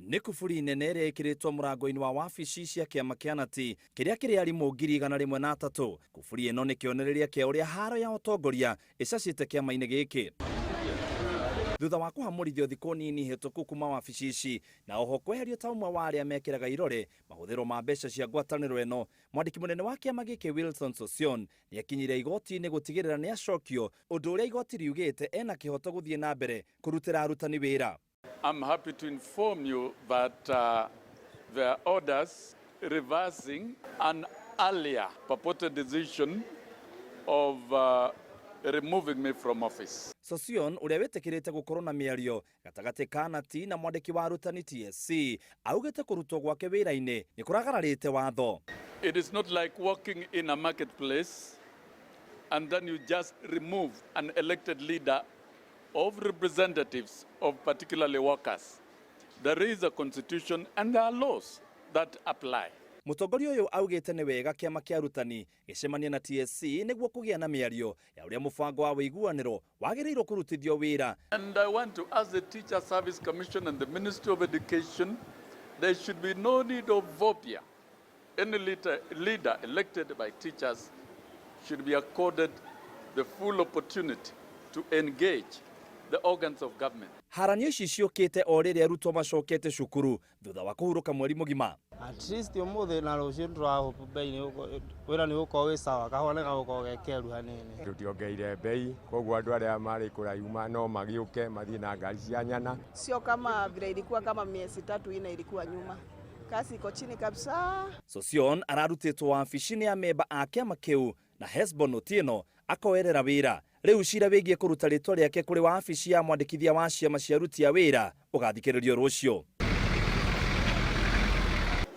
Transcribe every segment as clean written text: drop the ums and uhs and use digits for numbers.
Nĩ kuburi nene ĩrĩa ĩkĩrĩtwo mũrango-inĩ wa wabici cia kiama KNUT kĩrĩa kĩrĩ arimu 103,000. Kuburi ĩno nĩ kĩonereria kĩa ũrĩa haro ya ũtongoria ĩcacĩte kĩama-inĩ gĩkĩ. Thutha wa kuhamurithwo thikũ nini hetũku kuma wabici ici na oho kweherio ta ũmwe wa arĩa mekĩraga irore mahũthĩro ma mbeca cia ngwatanĩro ĩno, mwandiki munene wa kiama gĩkĩ Wilson Sossion nĩ akinyire igoti-inĩ gũtigĩrĩra nĩ acokio, ũndũ ũrĩa igoti riugĩte ena kĩhoto gũthiĩ na mbere kũrutĩra arutani wĩra. I'm happy to inform you that there are orders reversing an earlier purported decision of removing me from office. Sossion uria wetekirite gukorwo na miario gatagati KNUT na mwandiki wa arutani TSC augite kurutwo gwake wira-ini ni kuragararite watho. It is not like walking in a marketplace and then you just remove an elected leader of representatives of particularly workers. There is a constitution and there are laws that apply. Mutongoria uyu augite ni wega kiama kia arutani gicemania na TSC niguo kugia na miario ya uria mubango wa wiguaniro wagirirwo kurutithio wira. And I want to ask the Teacher Service Commission and the Ministry of Education, there should be no need of vopia. Any leader elected by teachers should be accorded the full opportunity to engage the organs of government. Haranio ici ciũkĩte o rĩrĩa arutwo macokete cukuru thutha wa kũhurũka mweri mũgima. At least ũmũthĩ na rũciũ tũrahope bei wĩra nĩ ũkorwo wĩ sawa, kahũa nĩ gagũkorwo gekeru hanini. Tũtiongeire bei, koguo andũ arĩa marĩ kũraiuma no magĩũke mathiĩ na ngari cia nyana. Sio kama vile ilikuwa kama miezi 3 ilikuwa nyuma. Kasi iko chini kabisa. Sossion ararutĩtwo wabici-inĩ ya amemba a kiama kĩu na Hesbon Otieno akoerera wĩra. Rĩu cira wĩgiĩ kũruta rĩtwa rĩake kũrĩ wabici ya mwandĩkithia wa ciama cia aruti a wĩra ũgathikĩrĩrio rũciũ.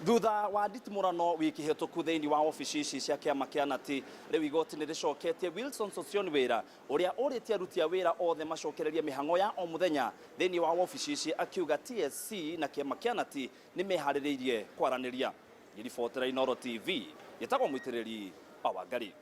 Thutha wa nditimũrano wiki hetũku thĩinĩ wa wabici ici cia kiama KNUT, rĩu igoti nĩ rĩcoketie Wilson Sossion wĩra ũrĩa ũrĩtie aruti a wĩra othe macokereria mĩhang'o ya o mũthenya thĩinĩ wa wabici ici, akiuga TSC na kiama KNUT nĩ meharĩrĩirie kwaranĩria. Niribotera Inooro TV, yetagwo mũitĩrĩri wa Wangari.